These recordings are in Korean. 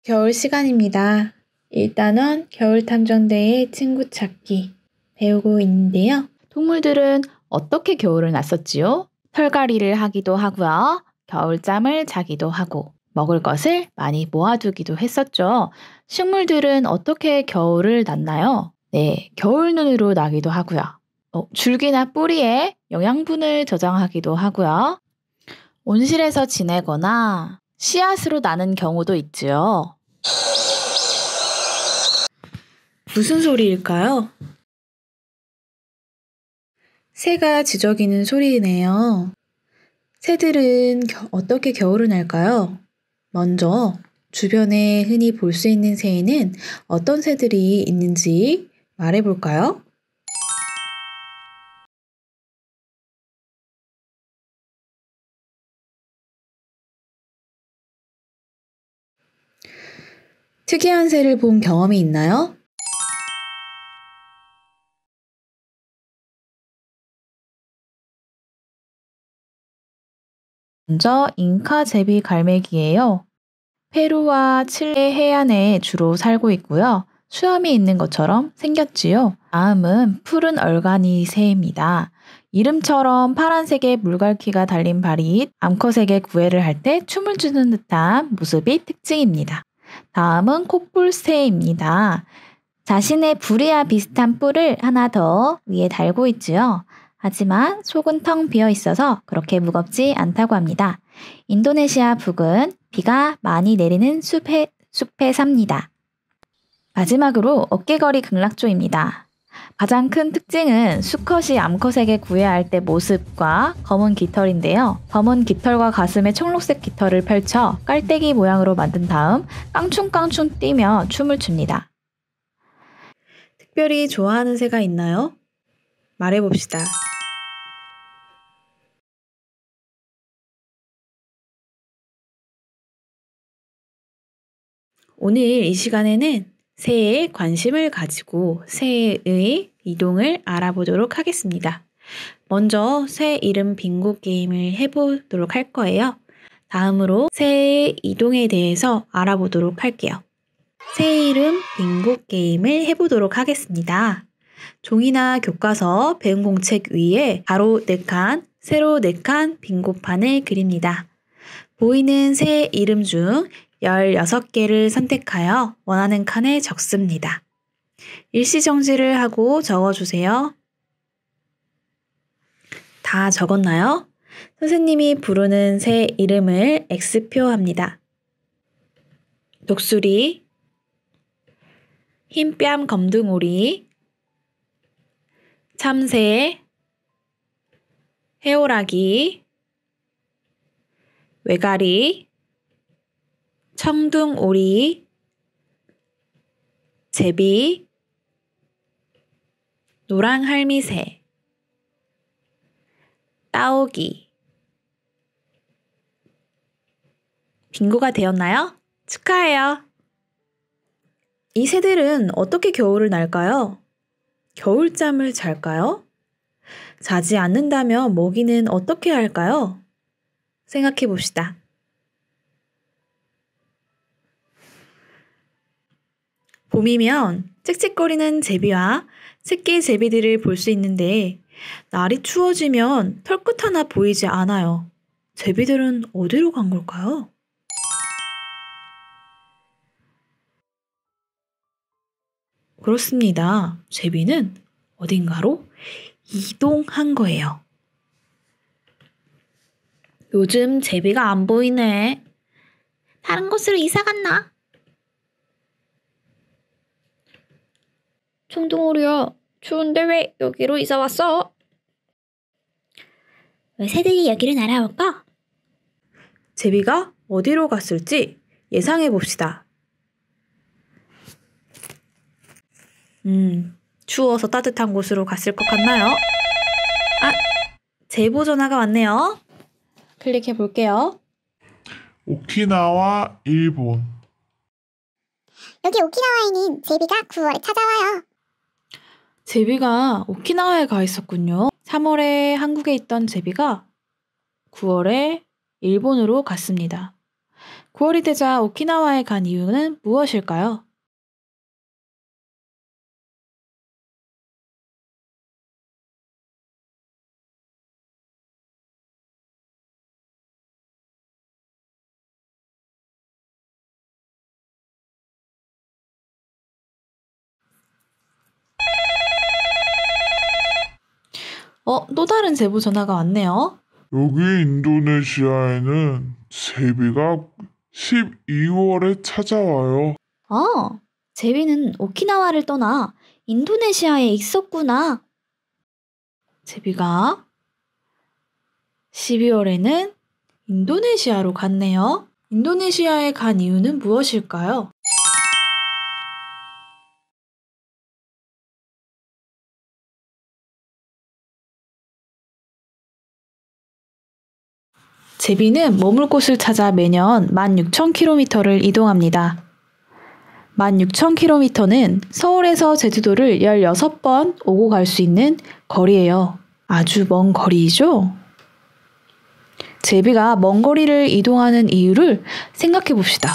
겨울 시간입니다. 1단원 겨울탐정대의 친구 찾기 배우고 있는데요. 동물들은 어떻게 겨울을 났었지요? 털갈이를 하기도 하고요. 겨울잠을 자기도 하고 먹을 것을 많이 모아두기도 했었죠. 식물들은 어떻게 겨울을 났나요? 네, 겨울눈으로 나기도 하고요. 줄기나 뿌리에 영양분을 저장하기도 하고요. 온실에서 지내거나 씨앗으로 나는 경우도 있지요. 무슨 소리일까요? 새가 지저귀는 소리네요. 새들은 어떻게 겨울을 날까요? 먼저 주변에 흔히 볼 수 있는 새에는 어떤 새들이 있는지 말해볼까요? 특이한 새를 본 경험이 있나요? 먼저 잉카 제비 갈매기예요. 페루와 칠레 해안에 주로 살고 있고요. 수염이 있는 것처럼 생겼지요. 다음은 푸른 얼간이 새입니다. 이름처럼 파란색의 물갈퀴가 달린 발이 암컷에게 구애를 할 때 춤을 추는 듯한 모습이 특징입니다. 다음은 콧불새입니다. 자신의 부리와 비슷한 뿔을 하나 더 위에 달고 있지요. 하지만 속은 텅 비어 있어서 그렇게 무겁지 않다고 합니다. 인도네시아 북은 비가 많이 내리는 숲에 삽니다. 마지막으로 어깨걸이 극락조입니다. 가장 큰 특징은 수컷이 암컷에게 구애할 때 모습과 검은 깃털인데요. 검은 깃털과 가슴에 청록색 깃털을 펼쳐 깔때기 모양으로 만든 다음 깡충깡충 뛰며 춤을 춥니다. 특별히 좋아하는 새가 있나요? 말해봅시다. 오늘 이 시간에는 새에 관심을 가지고 새의 이동을 알아보도록 하겠습니다. 먼저 새 이름 빙고 게임을 해보도록 할 거예요. 다음으로 새의 이동에 대해서 알아보도록 할게요. 새 이름 빙고 게임을 해보도록 하겠습니다. 종이나 교과서 배운 공책 위에 가로 4칸, 세로 4칸 빙고판을 그립니다. 보이는 새 이름 중 16개를 선택하여 원하는 칸에 적습니다. 일시정지를 하고 적어주세요. 다 적었나요? 선생님이 부르는 새 이름을 X표합니다. 독수리, 흰뺨 검둥오리, 참새, 해오라기, 외가리, 청둥오리, 제비, 노랑할미새, 따오기. 빙고가 되었나요? 축하해요. 이 새들은 어떻게 겨울을 날까요? 겨울잠을 잘까요? 자지 않는다면 먹이는 어떻게 할까요? 생각해 봅시다. 봄이면 짹짹거리는 제비와 새끼 제비들을 볼 수 있는데 날이 추워지면 털끝 하나 보이지 않아요. 제비들은 어디로 간 걸까요? 그렇습니다. 제비는 어딘가로 이동한 거예요. 요즘 제비가 안 보이네. 다른 곳으로 이사 갔나? 청둥오리야, 추운데 왜 여기로 이사 왔어? 왜 새들이 여기를 날아올까? 제비가 어디로 갔을지 예상해 봅시다. 추워서 따뜻한 곳으로 갔을 것 같나요? 제보 전화가 왔네요. 클릭해 볼게요. 오키나와, 일본. 여기 오키나와에는 제비가 9월에 찾아와요. 제비가 오키나와에 가 있었군요. 3월에 한국에 있던 제비가 9월에 일본으로 갔습니다. 9월이 되자 오키나와에 간 이유는 무엇일까요? 또 다른 제보 전화가 왔네요. 여기 인도네시아에는 제비가 12월에 찾아와요. 제비는 오키나와를 떠나 인도네시아에 있었구나. 제비가 12월에는 인도네시아로 갔네요. 인도네시아에 간 이유는 무엇일까요? 제비는 머물 곳을 찾아 매년 16,000km를 이동합니다. 16,000km는 서울에서 제주도를 16번 오고 갈 수 있는 거리예요. 아주 먼 거리이죠? 제비가 먼 거리를 이동하는 이유를 생각해 봅시다.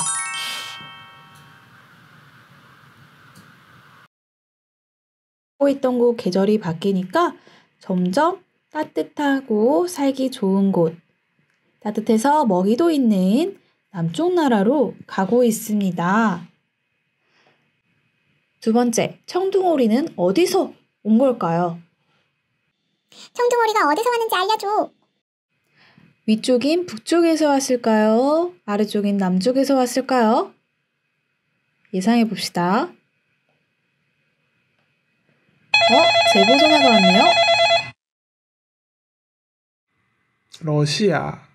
살고 있던 곳 계절이 바뀌니까 점점 따뜻하고 살기 좋은 곳, 따뜻해서 먹이도 있는 남쪽 나라로 가고 있습니다. 두 번째, 청둥오리는 어디서 온 걸까요? 청둥오리가 어디서 왔는지 알려줘. 위쪽인 북쪽에서 왔을까요? 아래쪽인 남쪽에서 왔을까요? 예상해 봅시다. 제보 전화가 왔네요. 러시아.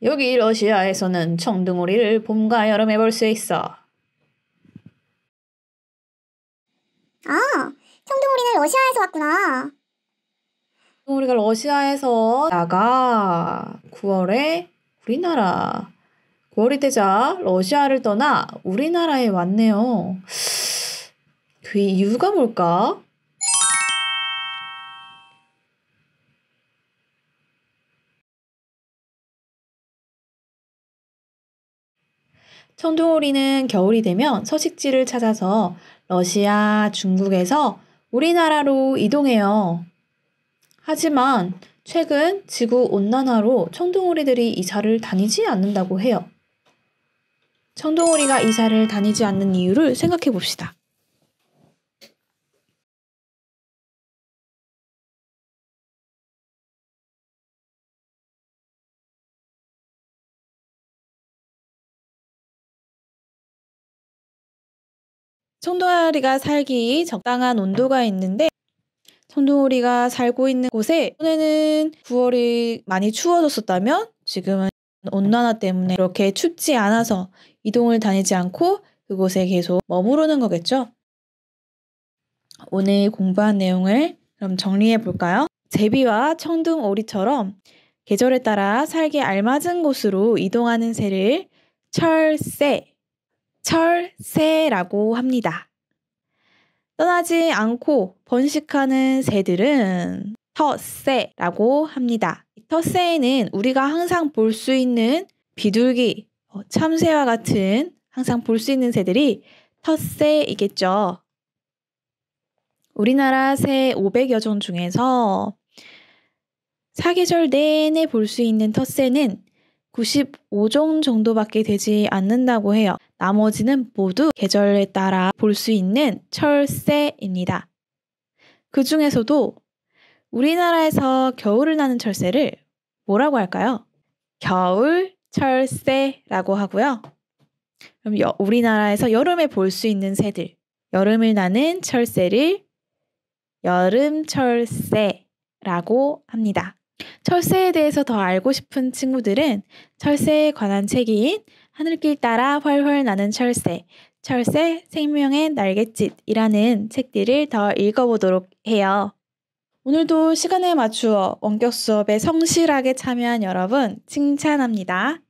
여기 러시아에서는 청둥오리를 봄과 여름에 볼 수 있어. 청둥오리는 러시아에서 왔구나. 우리가 러시아에서 나가 9월에 우리나라 9월이 되자 러시아를 떠나 우리나라에 왔네요. 그 이유가 뭘까? 청둥오리는 겨울이 되면 서식지를 찾아서 러시아, 중국에서 우리나라로 이동해요. 하지만 최근 지구온난화로 청둥오리들이 이사를 다니지 않는다고 해요. 청둥오리가 이사를 다니지 않는 이유를 생각해 봅시다. 청둥오리가 살기 적당한 온도가 있는데 청둥오리가 살고 있는 곳에 전에는 9월이 많이 추워졌었다면 지금은 온난화 때문에 그렇게 춥지 않아서 이동을 다니지 않고 그곳에 계속 머무르는 거겠죠. 오늘 공부한 내용을 그럼 정리해 볼까요? 제비와 청둥오리처럼 계절에 따라 살기 알맞은 곳으로 이동하는 새를 철새라고 합니다. 떠나지 않고 번식하는 새들은 텃새라고 합니다. 텃새에는 우리가 항상 볼 수 있는 비둘기, 참새와 같은 항상 볼 수 있는 새들이 텃새이겠죠. 우리나라 새 500여 종 중에서 사계절 내내 볼 수 있는 텃새는 95종 정도밖에 되지 않는다고 해요. 나머지는 모두 계절에 따라 볼 수 있는 철새입니다. 그 중에서도 우리나라에서 겨울을 나는 철새를 뭐라고 할까요? 겨울 철새라고 하고요. 그럼 우리나라에서 여름에 볼 수 있는 새들, 여름을 나는 철새를 여름 철새라고 합니다. 철새에 대해서 더 알고 싶은 친구들은 철새에 관한 책인 하늘길 따라 훨훨 나는 철새, 철새 생명의 날갯짓이라는 책들을 더 읽어보도록 해요. 오늘도 시간에 맞추어 원격 수업에 성실하게 참여한 여러분 칭찬합니다.